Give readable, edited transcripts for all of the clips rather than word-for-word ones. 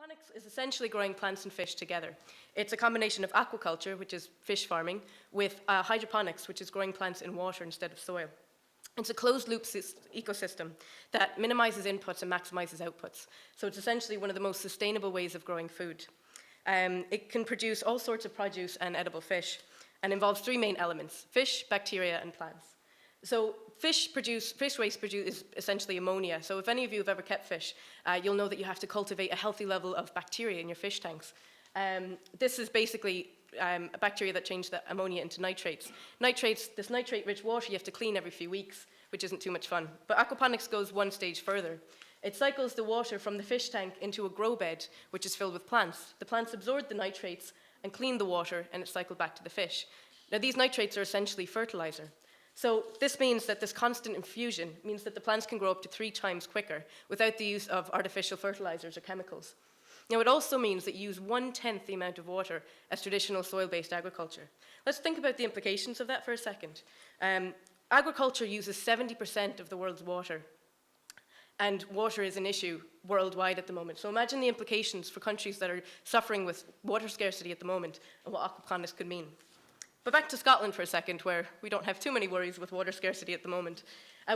Aquaponics is essentially growing plants and fish together. It's a combination of aquaculture, which is fish farming, with hydroponics, which is growing plants in water instead of soil. It's a closed-loop ecosystem that minimizes inputs and maximizes outputs. So it's essentially one of the most sustainable ways of growing food. It can produce all sorts of produce and edible fish, and involves three main elements: fish, bacteria, and plants. So fish waste is essentially ammonia. So if any of you have ever kept fish, you'll know that you have to cultivate a healthy level of bacteria in your fish tanks. This is basically a bacteria that change the ammonia into nitrates. This nitrate-rich water you have to clean every few weeks, which isn't too much fun. But aquaponics goes one stage further. It cycles the water from the fish tank into a grow bed, which is filled with plants. The plants absorb the nitrates and clean the water, and it's cycled back to the fish. Now, these nitrates are essentially fertilizer. So this means that this constant infusion means that the plants can grow up to 3 times quicker without the use of artificial fertilizers or chemicals. Now, it also means that you use 1/10 the amount of water as traditional soil-based agriculture. Let's think about the implications of that for a second. Agriculture uses 70% of the world's water, and water is an issue worldwide at the moment. So imagine the implications for countries that are suffering with water scarcity at the moment and what aquaponics could mean. But back to Scotland for a second, where we don't have too many worries with water scarcity at the moment.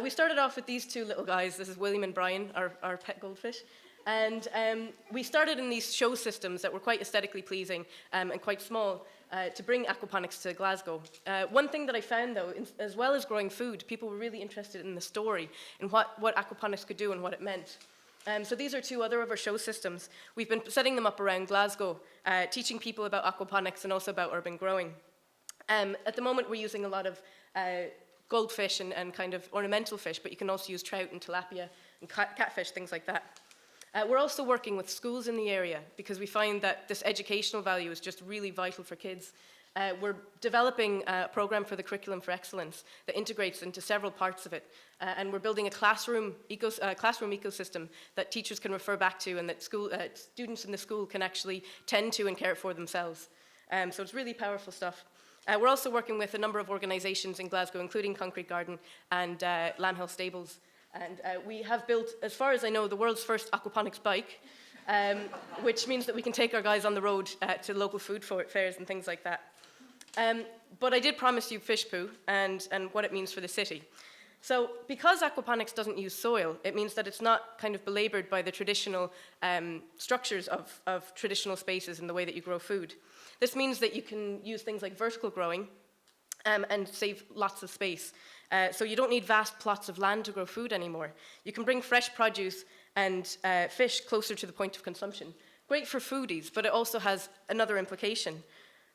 We started off with these two little guys. This is William and Brian, our pet goldfish. And we started in these show systems that were quite aesthetically pleasing and quite small to bring aquaponics to Glasgow. One thing that I found, though, as well as growing food, people were really interested in the story and what aquaponics could do and what it meant. So these are 2 other of our show systems. We've been setting them up around Glasgow, teaching people about aquaponics and also about urban growing. At the moment, we're using a lot of goldfish and kind of ornamental fish, but you can also use trout and tilapia and catfish, things like that. We're also working with schools in the area because we find that this educational value is just really vital for kids. We're developing a program for the Curriculum for Excellence that integrates into several parts of it. And we're building a classroom ecosystem that teachers can refer back to and that students in the school can actually tend to and care for themselves. So it's really powerful stuff. We're also working with a number of organizations in Glasgow, including Concrete Garden and Lambhill Stables. And we have built, as far as I know, the world's first aquaponics bike, which means that we can take our guys on the road to local food fairs and things like that. But I did promise you fish poo and what it means for the city. So because aquaponics doesn't use soil, it means that it's not kind of belabored by the traditional structures of traditional spaces in the way that you grow food. This means that you can use things like vertical growing and save lots of space. So you don't need vast plots of land to grow food anymore. You can bring fresh produce and fish closer to the point of consumption. Great for foodies, but it also has another implication.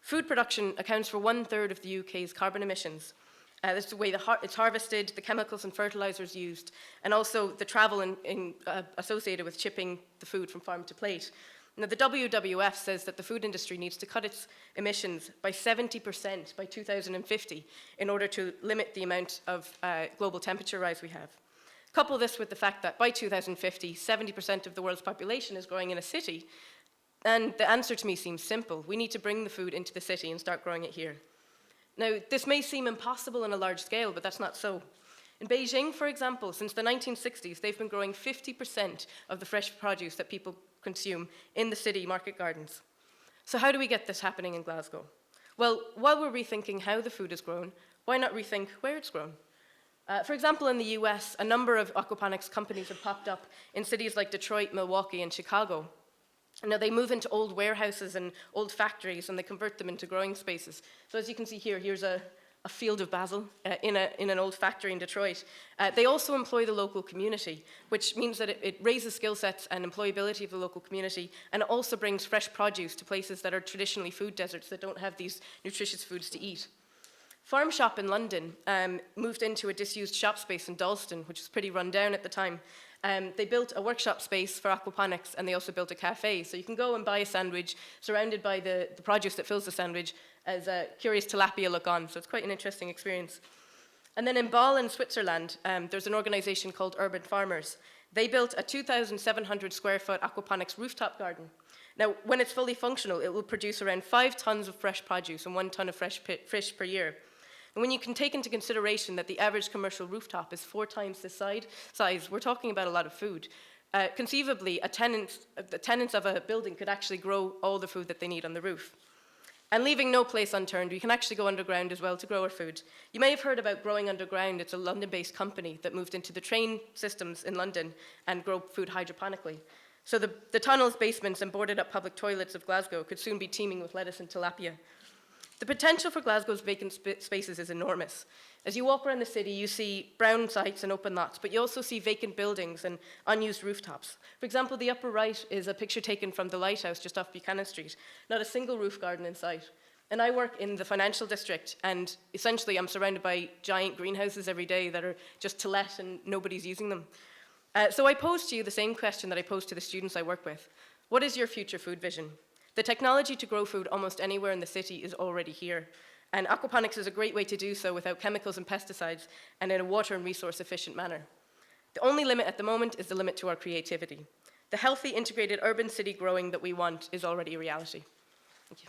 Food production accounts for 1/3 of the UK's carbon emissions. That's the way it's harvested, the chemicals and fertilizers used, and also the travel associated with shipping the food from farm to plate. Now, the WWF says that the food industry needs to cut its emissions by 70% by 2050 in order to limit the amount of global temperature rise we have. Couple this with the fact that by 2050, 70% of the world's population is growing in a city, and the answer to me seems simple. We need to bring the food into the city and start growing it here. Now, this may seem impossible on a large scale, but that's not so. In Beijing, for example, since the 1960s, they've been growing 50% of the fresh produce that people consume in the city market gardens. So how do we get this happening in Glasgow? Well, while we're rethinking how the food is grown, why not rethink where it's grown? For example, in the US, a number of aquaponics companies have popped up in cities like Detroit, Milwaukee, and Chicago. Now, they move into old warehouses and old factories, and they convert them into growing spaces. So as you can see here, here's a field of basil in an old factory in Detroit. They also employ the local community, which means that it raises skill sets and employability of the local community, and it also brings fresh produce to places that are traditionally food deserts that don't have these nutritious foods to eat. Farm Shop in London moved into a disused shop space in Dalston, which was pretty run down at the time. They built a workshop space for aquaponics, and they also built a cafe. So you can go and buy a sandwich surrounded by the produce that fills the sandwich as a curious tilapia look on. So it's quite an interesting experience. And then in Bâle in Switzerland, there's an organization called Urban Farmers. They built a 2,700 square foot aquaponics rooftop garden. Now, when it's fully functional, it will produce around 5 tons of fresh produce and 1 ton of fresh fish per year. And when you can take into consideration that the average commercial rooftop is 4 times this size, we're talking about a lot of food. conceivably, the tenants of a building could actually grow all the food that they need on the roof. And leaving no place unturned, we can actually go underground as well to grow our food. You may have heard about Growing Underground. It's a London-based company that moved into the train systems in London and grow food hydroponically. So the tunnels, basements, and boarded up public toilets of Glasgow could soon be teeming with lettuce and tilapia. The potential for Glasgow's vacant spaces is enormous. As you walk around the city, you see brown sites and open lots, but you also see vacant buildings and unused rooftops. For example, the upper right is a picture taken from the lighthouse just off Buchanan Street. Not a single roof garden in sight. And I work in the financial district, and essentially I'm surrounded by giant greenhouses every day that are just to let and nobody's using them. So I pose to you the same question that I pose to the students I work with. What is your future food vision? The technology to grow food almost anywhere in the city is already here, and aquaponics is a great way to do so without chemicals and pesticides and in a water and resource efficient manner. The only limit at the moment is the limit to our creativity. The healthy, integrated urban city growing that we want is already a reality. Thank you.